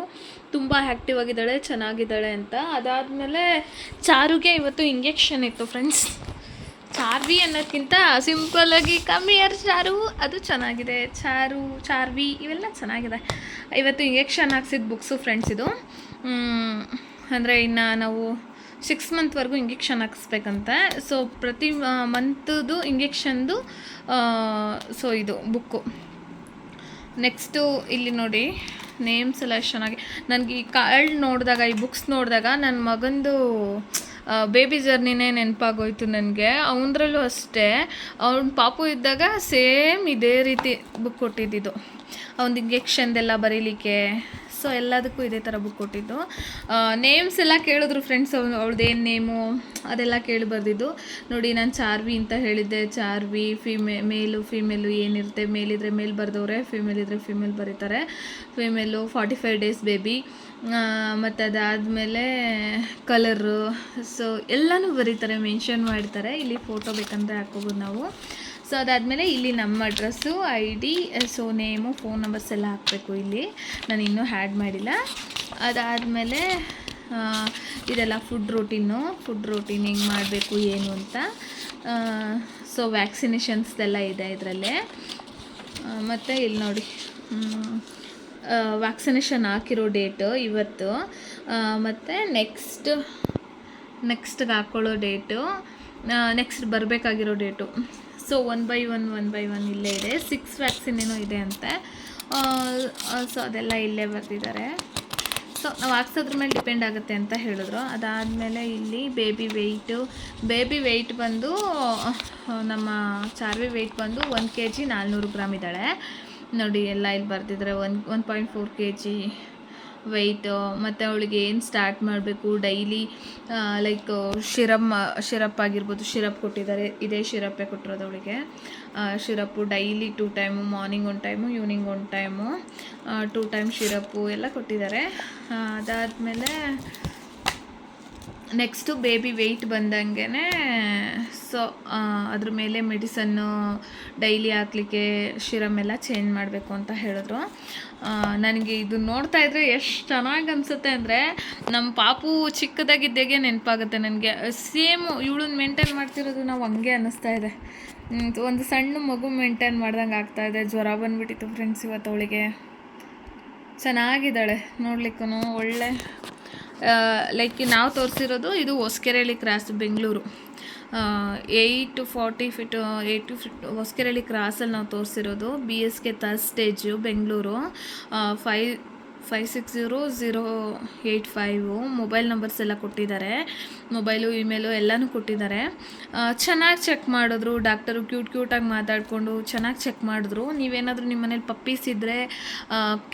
ತುಂಬ ಆ್ಯಕ್ಟಿವ್ ಆಗಿದ್ದಾಳೆ, ಚೆನ್ನಾಗಿದ್ದಾಳೆ ಅಂತ. ಅದಾದಮೇಲೆ ಚಾರುಗೆ ಇವತ್ತು ಇಂಜೆಕ್ಷನ್ ಇತ್ತು ಫ್ರೆಂಡ್ಸ್. ಚಾರ್ವಿ ಅನ್ನೋದಕ್ಕಿಂತ ಸಿಂಪಲ್ಲಾಗಿ ಕಮ್ಮಿ ಇಯರ್ ಚಾರು, ಅದು ಚೆನ್ನಾಗಿದೆ. ಚಾರ್ವಿ ಇವೆಲ್ಲ ಚೆನ್ನಾಗಿದೆ. ಇವತ್ತು ಇಂಜೆಕ್ಷನ್ ಹಾಕ್ಸಿದ ಬುಕ್ಸು ಫ್ರೆಂಡ್ಸ್ ಇದು. ಅಂದರೆ ಇನ್ನು ನಾವು 6 ಮಂತ್ವರೆಗೂ ಇಂಜೆಕ್ಷನ್ ಹಾಕಿಸ್ಬೇಕಂತೆ. ಸೊ ಪ್ರತಿ ಮಂತ್ದು ಇಂಜೆಕ್ಷನ್ದು ಸೊ ಇದು ಬುಕ್ಕು. ನೆಕ್ಸ್ಟು ಇಲ್ಲಿ ನೋಡಿ ನೇಮ್ಸ್ ಎಲ್ಲ ಎಷ್ಟು ಚೆನ್ನಾಗಿ. ನನಗೆ ಈ ಕಾರ್ಡ್ ನೋಡಿದಾಗ, ಈ ಬುಕ್ಸ್ ನೋಡಿದಾಗ ನನ್ನ ಮಗಂದು ಬೇಬಿ ಜರ್ನಿನೇ ನೆನಪಾಗೋಯ್ತು ನನಗೆ. ಅವನದ್ರಲ್ಲೂ ಅಷ್ಟೇ, ಅವ್ನ ಪಾಪು ಇದ್ದಾಗ ಸೇಮ್ ಇದೇ ರೀತಿ ಬುಕ್ ಕೊಟ್ಟಿದ್ದಿದ್ದು, ಅವ್ನದು ಇಂಜೆಕ್ಷನ್ದೆಲ್ಲ ಬರೀಲಿಕ್ಕೆ. ಸೊ ಎಲ್ಲದಕ್ಕೂ ಇದೇ ಥರ ಬುಕ್ ಕೊಟ್ಟಿದ್ದು. ನೇಮ್ಸ್ ಎಲ್ಲ ಕೇಳಿದ್ರು ಫ್ರೆಂಡ್ಸ್, ಅವಳದ್ದೇನು ನೇಮು ಅದೆಲ್ಲ ಕೇಳಿ ಬರ್ದಿದ್ದು. ನೋಡಿ ನಾನು ಚಾರ್ವಿ ಅಂತ ಹೇಳಿದ್ದೆ. ಚಾರ್ವಿ ಮೇಲು ಫೀಮೇಲು ಏನಿರುತ್ತೆ, ಮೇಲಿದ್ರೆ ಮೇಲ್ ಬರೆದವ್ರೆ, ಫೀಮೇಲ್ ಇದ್ದರೆ ಫೀಮೇಲ್ ಬರೀತಾರೆ. ಫೀಮೇಲು 45 days ಬೇಬಿ, ಮತ್ತು ಅದಾದಮೇಲೆ ಕಲರು, ಸೊ ಎಲ್ಲನೂ ಬರೀತಾರೆ, ಮೆನ್ಷನ್ ಮಾಡ್ತಾರೆ. ಇಲ್ಲಿ ಫೋಟೋ ಬೇಕಂದರೆ ಹಾಕ್ಕೋಬೋದು ನಾವು. ಸೊ ಅದಾದಮೇಲೆ ಇಲ್ಲಿ ನಮ್ಮ address, ID, so name, phone numbers ಎಲ್ಲ ಹಾಕಬೇಕು. ಇಲ್ಲಿ ನಾನು ಇನ್ನೂ ಆ್ಯಡ್ ಮಾಡಿಲ್ಲ. ಅದಾದಮೇಲೆ ಇದೆಲ್ಲ ಫುಡ್ ರೂಟೀನ್ ಹೆಂಗೆ ಮಾಡಬೇಕು ಏನು ಅಂತ. ಸೊ ವ್ಯಾಕ್ಸಿನೇಷನ್ಸ್ದೆಲ್ಲ ಇದೆ ಇದರಲ್ಲೇ. ಮತ್ತು ಇಲ್ಲಿ ನೋಡಿ ವ್ಯಾಕ್ಸಿನೇಷನ್ ಹಾಕಿರೋ ಡೇಟು ಇವತ್ತು, ಮತ್ತು ನೆಕ್ಸ್ಟ್ಗೆ ಹಾಕ್ಕೊಳ್ಳೋ ಡೇಟು, ನೆಕ್ಸ್ಟ್ ಬರಬೇಕಾಗಿರೋ ಡೇಟು. ಸೊ 1 by 1 ಇಲ್ಲೇ ಇದೆ. 6 ವ್ಯಾಕ್ಸಿನ್ ಏನೋ ಇದೆ ಅಂತೆ. ಸೊ ಅದೆಲ್ಲ ಇಲ್ಲೇ ಬರ್ತಿದ್ದಾರೆ. ಸೊ ನಾವು ಹಾಕ್ಸೋದ್ರ ಮೇಲೆ ಡಿಪೆಂಡ್ ಆಗುತ್ತೆ ಅಂತ ಹೇಳಿದ್ರು. ಅದಾದಮೇಲೆ ಇಲ್ಲಿ ಬೇಬಿ ವೆಯ್ಟ್ ಬಂದು ನಮ್ಮ ಚಾರ್ವಿ ವೆಯ್ಟ್ ಬಂದು 1 kg 400 ಗ್ರಾಮ್ ಇದ್ದಾಳೆ ನೋಡಿ. ಎಲ್ಲ ಇಲ್ಲಿ ಬರ್ತಿದ್ದಾರೆ. 1.4 kg ವೆಯ್ಟು. ಮತ್ತು ಅವಳಿಗೆ ಏನು ಸ್ಟಾರ್ಟ್ ಮಾಡಬೇಕು ಡೈಲಿ, ಲೈಕ್ ಶಿರಪ್ ಆಗಿರ್ಬೋದು, ಶಿರಪ್ ಕೊಟ್ಟಿದ್ದಾರೆ. ಇದೇ ಶಿರಪ್ಪೇ ಕೊಟ್ಟಿರೋದು ಅವಳಿಗೆ. Syrup daily 2 time, morning 1 time, evening 1 time, 2 time syrup ಎಲ್ಲ ಕೊಟ್ಟಿದ್ದಾರೆ. ಅದಾದಮೇಲೆ ನೆಕ್ಸ್ಟು ಬೇಬಿ ವೆಯ್ಟ್ ಬಂದಂಗೆ ಸೊ ಅದ್ರ ಮೇಲೆ ಮೆಡಿಸನ್ನು ಡೈಲಿ ಹಾಕ್ಲಿಕ್ಕೆ ಶಿರಮ್ ಎಲ್ಲ ಚೇಂಜ್ ಮಾಡಬೇಕು ಅಂತ ಹೇಳಿದ್ರು. ನನಗೆ ಇದು ನೋಡ್ತಾ ಇದ್ರೆ ಎಷ್ಟು ಚೆನ್ನಾಗಿ ಅನಿಸುತ್ತೆ ಅಂದರೆ ನಮ್ಮ ಪಾಪು ಚಿಕ್ಕದಾಗಿದ್ದಾಗೆ ನೆನಪಾಗುತ್ತೆ ನನಗೆ. ಸೇಮು ಇವಳನ್ನ ಮೇಂಟೈನ್ ಮಾಡ್ತಿರೋದು ನಾವು ಹಂಗೆ ಅನ್ನಿಸ್ತಾ ಇದೆ. ಒಂದು ಸಣ್ಣ ಮಗು ಮೇಂಟೈನ್ ಮಾಡ್ದಂಗೆ ಆಗ್ತಾಯಿದೆ. ಜ್ವರ ಬಂದುಬಿಟ್ಟಿತ್ತು ಫ್ರೆಂಡ್ಸ್ ಇವತ್ತು ಅವಳಿಗೆ. ಚೆನ್ನಾಗಿದ್ದಾಳೆ ನೋಡ್ಲಿಕ್ಕೂ, ಒಳ್ಳೆ ಲೈಕ್ ನಾವು ತೋರಿಸಿರೋದು ಇದು ಹೊಸಕೆರೆಹಳ್ಳಿ ಕ್ರಾಸ್ ಬೆಂಗಳೂರು. 840 ಫೀಟ್ ಹೊಸಕೆರೆಹಳ್ಳಿ ಕ್ರಾಸಲ್ಲಿ ನಾವು ತೋರಿಸಿರೋದು. BSK third stage Bengaluru. 560085 mobile numbers ಎಲ್ಲ ಕೊಟ್ಟಿದ್ದಾರೆ. ಮೊಬೈಲು ಇಮೇಲು ಎಲ್ಲನೂ ಕೊಟ್ಟಿದ್ದಾರೆ. ಚೆನ್ನಾಗಿ ಚೆಕ್ ಮಾಡಿದ್ರು ಡಾಕ್ಟರು. ಕ್ಯೂಟಾಗಿ ಮಾತಾಡಿಕೊಂಡು ಚೆನ್ನಾಗಿ ಚೆಕ್ ಮಾಡಿದ್ರು. ನೀವೇನಾದರೂ ನಿಮ್ಮ ಮನೇಲಿ ಪಪ್ಪೀಸ್ ಇದ್ದರೆ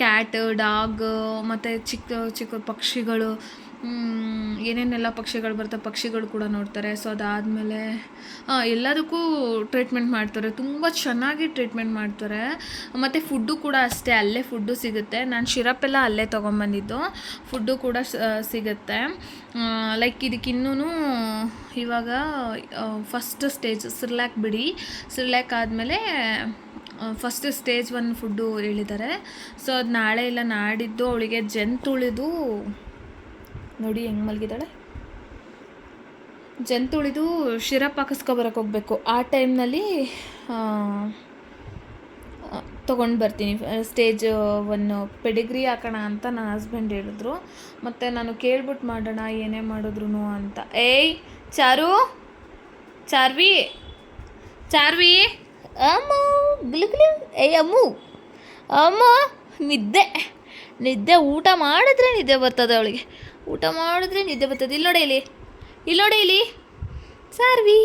ಕ್ಯಾಟ್, ಡಾಗ್ ಮತ್ತು ಚಿಕ್ಕ ಪಕ್ಷಿಗಳು, ಏನೇನೆಲ್ಲ ಪಕ್ಷಿಗಳು ಬರ್ತವೆ ಪಕ್ಷಿಗಳು ಕೂಡ ನೋಡ್ತಾರೆ. ಸೊ ಅದಾದಮೇಲೆ ಎಲ್ಲದಕ್ಕೂ ಟ್ರೀಟ್ಮೆಂಟ್ ಮಾಡ್ತಾರೆ. ತುಂಬ ಚೆನ್ನಾಗಿ ಟ್ರೀಟ್ಮೆಂಟ್ ಮಾಡ್ತಾರೆ. ಮತ್ತು ಫುಡ್ಡು ಕೂಡ ಅಷ್ಟೇ, ಅಲ್ಲೇ ಫುಡ್ಡು ಸಿಗುತ್ತೆ. ನಾನು ಶಿರಪ್ಪೆಲ್ಲ ಅಲ್ಲೇ ತೊಗೊಂಬಂದಿದ್ದು. ಫುಡ್ಡು ಕೂಡ ಸಿಗುತ್ತೆ. ಲೈಕ್ ಇದಕ್ಕಿನ್ನೂ ಇವಾಗ ಫಸ್ಟ್ ಸ್ಟೇಜ್ ಸಿರ್ಲ್ಯಾಕ್ ಬಿಡಿ. ಸಿರ್ಲ್ಯಾಕ್ ಆದಮೇಲೆ ಫಸ್ಟ್ ಸ್ಟೇಜ್ 1 ಫುಡ್ಡು ಹೇಳಿದ್ದಾರೆ. ಸೊ ಅದು ನಾಳೆ ಇಲ್ಲ ನಾಡಿದ್ದು ಅವಳಿಗೆ ಜಂತುಳಿದು ನೋಡಿ ಹೆಂಗೆ ಮಲಗಿದ್ದಾಳೆ. ಜಂತುಳಿದು ಶಿರಪ್ ಹಾಕಿಸ್ಕೊಬರಕ್ಕೆ ಹೋಗಬೇಕು. ಆ ಟೈಮ್ನಲ್ಲಿ ತೊಗೊಂಡು ಬರ್ತೀನಿ. ಸ್ಟೇಜ್ 1 ಪೆಡಿಗ್ರಿ ಹಾಕೋಣ ಅಂತ ನನ್ನ ಹಸ್ಬೆಂಡ್ ಹೇಳಿದ್ರು. ಮತ್ತು ನಾನು ಕೇಳ್ಬಿಟ್ಟು ಮಾಡೋಣ ಏನೇ ಮಾಡಿದ್ರು ಅಂತ. ಏಯ್ ಚಾರ್ವಿ ಅಮ್ಮ ಗುಲು ಏಯ್ ಅಮ್ಮ ನಿದ್ದೆ ಊಟ ಮಾಡಿದ್ರೆ ನಿದ್ದೆ ಬರ್ತದೆ ಅವಳಿಗೆ. ಊಟ ಮಾಡಿದ್ರೆ ನಿದ್ದೆ ಬರ್ತದೆ. ಇಲ್ಲಿ ನೋಡಿ ಇಲ್ಲಿ ಚಾರ್ವಿ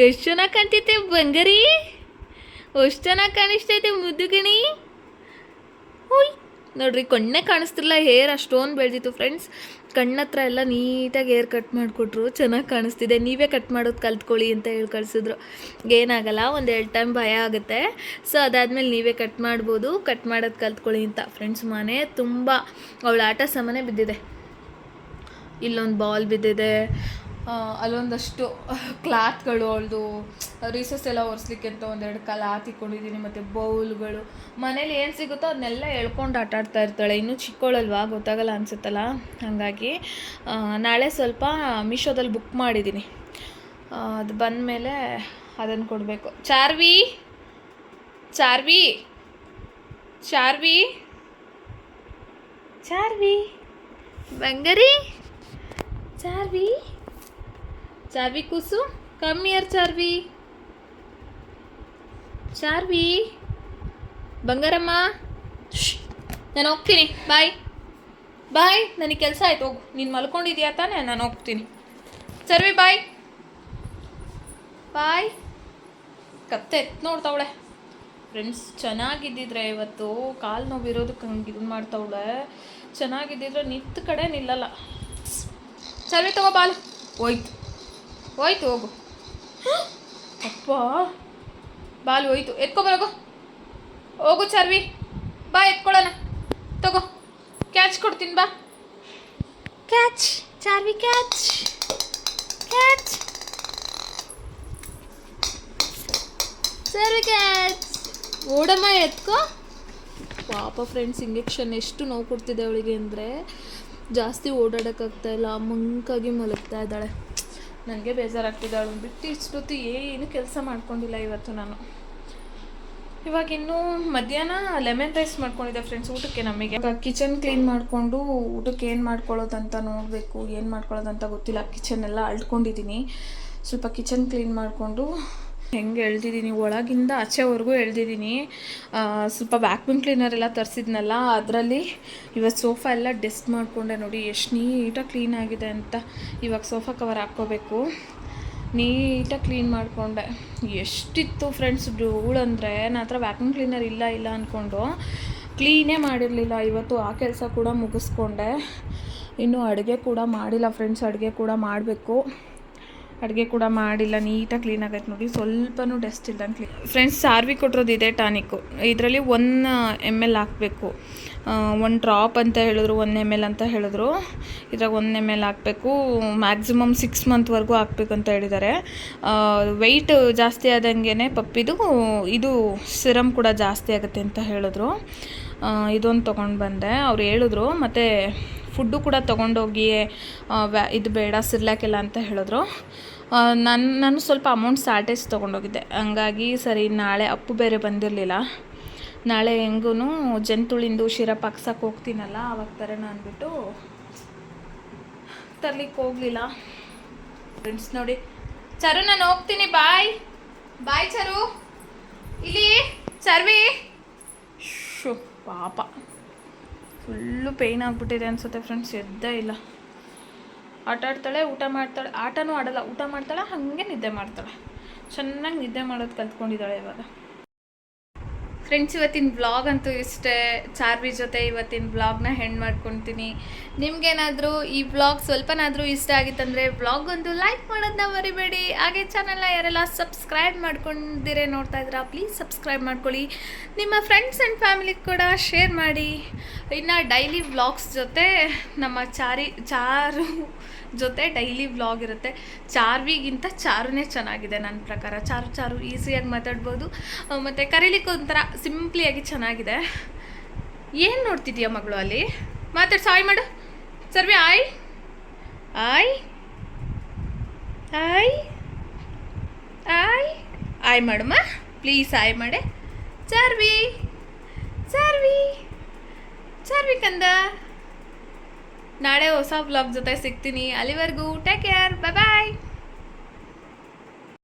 ಎಷ್ಟು ಚೆನ್ನಾಗಿ ಕಾಣ್ತೈತೆ ಬಂಗಾರಿ. ಎಷ್ಟು ಚೆನ್ನಾಗಿ ಕಾಣಿಸ್ತೈತೆ ಮುದ್ದು ಗಣಿ. ಓಯ್ ನೋಡ್ರಿ, ಕಣ್ಣೇ ಕಾಣಿಸ್ತಿಲ್ಲ. ಹೇರ್ ಅಷ್ಟೊಂದು ಬೆಳೆದಿತ್ತು ಫ್ರೆಂಡ್ಸ್. ಕಣ್ಣತ್ರ ಎಲ್ಲ ನೀಟಾಗಿ ಹೇರ್ ಕಟ್ ಮಾಡಿಕೊಟ್ರು. ಚೆನ್ನಾಗಿ ಕಾಣಿಸ್ತಿದೆ. ನೀವೇ ಕಟ್ ಮಾಡೋದು ಕಲ್ತ್ಕೊಳ್ಳಿ ಅಂತ ಹೇಳಿ ಕಳಿಸಿದ್ರು. ಏನಾಗಲ್ಲ, 1-2 ಟೈಮ್ ಭಯ ಆಗುತ್ತೆ. ಸೊ ಅದಾದಮೇಲೆ ನೀವೇ ಕಟ್ ಮಾಡ್ಬೋದು. ಕಟ್ ಮಾಡೋದು ಕಲ್ತ್ಕೊಳ್ಳಿ ಅಂತ ಫ್ರೆಂಡ್ಸ್. ಮನೆ ತುಂಬ ಅವಳ ಆಟ ಸಾಮಾನೇ ಬಿದ್ದಿದೆ. ಇಲ್ಲೊಂದು ಬಾಲ್ ಬಿದ್ದಿದೆ, ಅಲ್ಲೊಂದಷ್ಟು ಕ್ಲಾತ್ಗಳು, ಅವಳದು ರೀಸಸ್ ಎಲ್ಲ ಒರೆಸ್ಲಿಕ್ಕೆ ಅಂತ 1-2 ಕ್ಲಾತ್ ಇಟ್ಕೊಂಡಿದ್ದೀನಿ. ಮತ್ತು ಬೌಲ್ಗಳು, ಮನೇಲಿ ಏನು ಸಿಗುತ್ತೋ ಅದನ್ನೆಲ್ಲ ಎಳ್ಕೊಂಡು ಆಟಾಡ್ತಾ ಇರ್ತಾಳೆ. ಇನ್ನೂ ಚಿಕ್ಕವಳಲ್ವಾ, ಗೊತ್ತಾಗಲ್ಲ ಅನಿಸುತ್ತಲ್ಲ. ಹಾಗಾಗಿ ನಾಳೆ ಸ್ವಲ್ಪ ಮೀಶೋದಲ್ಲಿ ಬುಕ್ ಮಾಡಿದ್ದೀನಿ. ಅದು ಬಂದಮೇಲೆ ಅದನ್ನು ಕೊಡಬೇಕು. ಚಾರ್ವಿ ಬಂಗಾರಿ. ಚಾರ್ವಿ ಕೂಸು, ಕಮ್ ಹಿಯರ್ ಚಾರ್ವಿ ಬಂಗಾರಮ್ಮ. ನಾನು ಹೋಗ್ತೀನಿ. ಬಾಯ್ ನನಗೆ ಕೆಲಸ ಆಯ್ತು, ಹೋಗು. ನೀನು ಮಲ್ಕೊಂಡಿದ್ಯಾ ತಾನೇ, ನಾನು ಹೋಗ್ತೀನಿ. ಚಾರ್ವಿ ಬಾಯ್. ಕತ್ತೆ ನೋಡ್ತಾವಳೆ ಫ್ರೆಂಡ್ಸ್. ಚೆನ್ನಾಗಿದ್ದಿದ್ರೆ ಇವತ್ತು ಕಾಲು ನೋವಿರೋದಕ್ಕೆ ಹಂಗೆ ಇದು ಮಾಡ್ತಾವಳೆ. ಚೆನ್ನಾಗಿದ್ದಿದ್ರೆ ನಿಂತ ಕಡೆ ನಿಲ್ಲಲ್ಲ. ಚಾರ್ವಿ ತಗೋ ಬಾಲ್. ಹೋಯ್ತು ಹೋಗು. ಅಪ್ಪ ಬಾಲ್ ಹೋಯ್ತು. ಎತ್ಕೊಬರೋಗು. ಹೋಗು ಚಾರ್ವಿ, ಬಾ ಎತ್ಕೊಳ್ಳೋಣ. ತಗೋ ಕ್ಯಾಚ್ ಕೊಡ್ತೀನಿ, ಬಾ. Catch Charvi, catch. Charvi catch. ಓಡಮ್ಮ ಎತ್ಕೋ. ಪಾಪ ಫ್ರೆಂಡ್ಸ್, ಇಂಜೆಕ್ಷನ್ ಎಷ್ಟು ನೋವು ಕೊಡ್ತಿದೆ ಅವಳಿಗೆ ಅಂದರೆ ಜಾಸ್ತಿ ಓಡಾಡೋಕ್ಕಾಗ್ತಾಯಿಲ್ಲ. ಮಂಕಾಗಿ ಮಲಗ್ತಾ ಇದ್ದಾಳೆ. ನನಗೆ ಬೇಜಾರಾಗ್ತಿದೆ. ಅವಳು ಬಿಟ್ಟು ಇಷ್ಟೊತ್ತು ಏನು ಕೆಲಸ ಮಾಡ್ಕೊಂಡಿಲ್ಲ ಇವತ್ತು ನಾನು. ಇವಾಗ ಇನ್ನೂ ಮಧ್ಯಾಹ್ನ ಲೆಮನ್ ರೈಸ್ ಮಾಡ್ಕೊಂಡಿದ್ದೆ ಫ್ರೆಂಡ್ಸ್ ಊಟಕ್ಕೆ. ನಮಗೆ ಕಿಚನ್ ಕ್ಲೀನ್ ಮಾಡಿಕೊಂಡು ಊಟಕ್ಕೆ ಏನು ಮಾಡ್ಕೊಳ್ಳೋದಂತ ನೋಡಬೇಕು. ಏನು ಮಾಡ್ಕೊಳ್ಳೋದಂತ ಗೊತ್ತಿಲ್ಲ. ಕಿಚನ್ ಎಲ್ಲ ಅಳ್ಕೊಂಡಿದ್ದೀನಿ. ಸ್ವಲ್ಪ ಕಿಚನ್ ಕ್ಲೀನ್ ಮಾಡಿಕೊಂಡು ಹೆಂಗೆ ಎಳ್ದಿದ್ದೀನಿ, ಒಳಗಿಂದ ಆಚೆವರೆಗೂ ಎಳ್ದಿದ್ದೀನಿ. ಸ್ವಲ್ಪ ವ್ಯಾಕ್ಯೂಮ್ ಕ್ಲೀನರ್ ಎಲ್ಲ ತರಿಸಿದ್ನಲ್ಲ, ಅದರಲ್ಲಿ ಇವತ್ತು ಸೋಫಾ ಎಲ್ಲ ಡಸ್ಟ್ ಮಾಡಿಕೊಂಡೆ. ನೋಡಿ ಎಷ್ಟು ನೀಟಾಗಿ ಕ್ಲೀನ್ ಆಗಿದೆ ಅಂತ. ಇವಾಗ ಸೋಫಾ ಕವರ್ ಹಾಕ್ಕೋಬೇಕು. ನೀಟಾಗಿ ಕ್ಲೀನ್ ಮಾಡಿಕೊಂಡೆ. ಎಷ್ಟಿತ್ತು ಫ್ರೆಂಡ್ಸ್ ಧೂಳಂದರೆ. ನನ್ನ ಹತ್ರ ವ್ಯಾಕ್ಯೂಮ್ ಕ್ಲೀನರ್ ಇಲ್ಲ ಅಂದ್ಕೊಂಡು ಕ್ಲೀನೇ ಮಾಡಿರಲಿಲ್ಲ. ಇವತ್ತು ಆ ಕೆಲಸ ಕೂಡ ಮುಗಿಸ್ಕೊಂಡೆ. ಇನ್ನೂ ಅಡುಗೆ ಕೂಡ ಮಾಡಿಲ್ಲ ಫ್ರೆಂಡ್ಸ್. ಅಡುಗೆ ಕೂಡ ಮಾಡಬೇಕು. ಅಡುಗೆ ಕೂಡ ಮಾಡಿಲ್ಲ, ನೀಟಾಗಿ ಕ್ಲೀನ್ ಆಗೈತೆ ನೋಡಿ, ಸ್ವಲ್ಪನೂ ಡಸ್ಟ್ ಇಲ್ದಂಗೆ ಕ್ಲೀನ್. ಫ್ರೆಂಡ್ಸ್, ಚಾರ್ವಿ ಕೊಟ್ಟಿರೋದು ಇದೆ ಟಾನಿಕ್ಕು. ಇದರಲ್ಲಿ 1 ml ಹಾಕಬೇಕು, 1 ಡ್ರಾಪ್ ಅಂತ ಹೇಳಿದ್ರು, 1 ml ಅಂತ ಹೇಳಿದ್ರು. ಇದ್ರಾಗ 1 ml ಹಾಕಬೇಕು, ಮ್ಯಾಕ್ಸಿಮಮ್ 6 ಮಂತ್ವರೆಗೂ ಹಾಕ್ಬೇಕು ಅಂತ ಹೇಳಿದ್ದಾರೆ. ವೆಯ್ಟ್ ಜಾಸ್ತಿ ಆದಂಗೆ ಪಪ್ಪಿದು ಇದು ಸಿರಮ್ ಕೂಡ ಜಾಸ್ತಿ ಆಗುತ್ತೆ ಅಂತ ಹೇಳಿದ್ರು. ಇದೊಂದು ತೊಗೊಂಡು ಬಂದೆ, ಅವ್ರು ಹೇಳಿದ್ರು. ಮತ್ತು ಫುಡ್ಡು ಕೂಡ ತೊಗೊಂಡೋಗಿ ಇದು ಬೇಡ ಸಿರ್ಲಾಕೆಲ್ಲ ಅಂತ ಹೇಳಿದ್ರು. ನಾನು ಸ್ವಲ್ಪ ಅಮೌಂಟ್ ಶಾರ್ಟೇಜ್ ತೊಗೊಂಡೋಗಿದ್ದೆ, ಹಂಗಾಗಿ ಸರಿ ನಾಳೆ ಅಪ್ಪು ಬೇರೆ ಬಂದಿರಲಿಲ್ಲ, ನಾಳೆ ಹೆಂಗೂ ಜಂತುಳಿಂದು ಶಿರಪ್ ಹಾಕ್ಸಕ್ಕೆ ಹೋಗ್ತೀನಲ್ಲ ಅವಾಗ ತರೋಣ ಅಂದ್ಬಿಟ್ಟು ತರ್ಲಿಕ್ಕೆ ಹೋಗಲಿಲ್ಲ. ಫ್ರೆಂಡ್ಸ್ ನೋಡಿ, ಚರು ನಾನು ಹೋಗ್ತೀನಿ, ಬಾಯ್ ಬಾಯ್ ಚರು. ಇಲ್ಲಿ ಚರ್ವಿ, ಶೋ ಪಾಪ ಫುಲ್ಲು ಪೇಯ್ನ್ ಆಗಿಬಿಟ್ಟಿದೆ ಅನಿಸುತ್ತೆ ಫ್ರೆಂಡ್ಸ್, ಎದ್ದೇ ಇಲ್ಲ. ಆಟ ಆಡ್ತಾಳೆ, ಊಟ ಮಾಡ್ತಾಳೆ, ಆಟನೂ ಆಡಲ್ಲ, ಊಟ ಮಾಡ್ತಾಳೆ, ಹಾಗೆ ನಿದ್ದೆ ಮಾಡ್ತಾಳೆ. ಚೆನ್ನಾಗಿ ನಿದ್ದೆ ಮಾಡೋದು ಕಲ್ತ್ಕೊಂಡಿದ್ದಾಳೆ ಇವಾಗ. ಫ್ರೆಂಡ್ಸ್, ಇವತ್ತಿನ ವ್ಲಾಗ್ ಅಂತೂ ಇಷ್ಟೇ. ಚಾರ್ವಿ ಜೊತೆ ಇವತ್ತಿನ ವ್ಲಾಗ್ನ ಹೆಣ್ಣು ಮಾಡ್ಕೊತೀನಿ. ನಿಮ್ಗೇನಾದರೂ ಈ ವ್ಲಾಗ್ ಸ್ವಲ್ಪನಾದರೂ ಇಷ್ಟ ಆಗಿತ್ತಂದರೆ ವ್ಲಾಗ್ ಒಂದು ಲೈಕ್ ಮಾಡೋದನ್ನ ಮರಿಬೇಡಿ. ಹಾಗೆ ಚಾನಲ್ನ ಯಾರೆಲ್ಲ ಸಬ್ಸ್ಕ್ರೈಬ್ ಮಾಡ್ಕೊಂಡಿರೇ ನೋಡ್ತಾ ಇದ್ದೀರಾ, ಪ್ಲೀಸ್ ಸಬ್ಸ್ಕ್ರೈಬ್ ಮಾಡ್ಕೊಳ್ಳಿ. ನಿಮ್ಮ ಫ್ರೆಂಡ್ಸ್ ಆ್ಯಂಡ್ ಫ್ಯಾಮಿಲಿಗೆ ಕೂಡ ಶೇರ್ ಮಾಡಿ. ಇನ್ನು ಡೈಲಿ ವ್ಲಾಗ್ಸ್ ಜೊತೆ ನಮ್ಮ ಚಾರು ಜೊತೆ ಡೈಲಿ ವ್ಲಾಗ್ ಇರುತ್ತೆ. ಚಾರ್ವಿಗಿಂತ ಚಾರುನೇ ಚೆನ್ನಾಗಿದೆ ನನ್ನ ಪ್ರಕಾರ. ಚಾರು ಈಸಿಯಾಗಿ ಮಾತಾಡ್ಬೋದು, ಮತ್ತು ಕರೀಲಿಕ್ಕೆ ಒಂಥರ ಸಿಂಪ್ಲಿಯಾಗಿ ಚೆನ್ನಾಗಿದೆ. ಏನು ನೋಡ್ತಿದ್ದೀಯ ಮಗಳು ಅಲ್ಲಿ? ಮಾತಾಡಿ, ಸಾಯ್ ಮಾಡು ಚರ್ವಿ. ಆಯ್ ಆಯ್ ಆಯ್ ಆಯ್ ಆಯ್ ಮಾಡಮ್ಮ, ಪ್ಲೀಸ್ ಆಯ್ ಮಾಡೆ. ಚಾರ್ವಿ ಚಾರ್ವಿ ಚಾರ್ವಿ ಕಂದ. ನಾಳೆ ಹೊಸ ವ್ಲಾಗ್ ಜೊತೆ ಸಿಗ್ತೀನಿ. ಅಲ್ಲಿವರೆಗೂ ಟೇಕ್ ಕೇರ್, ಬಾಯ್ ಬಾಯ್.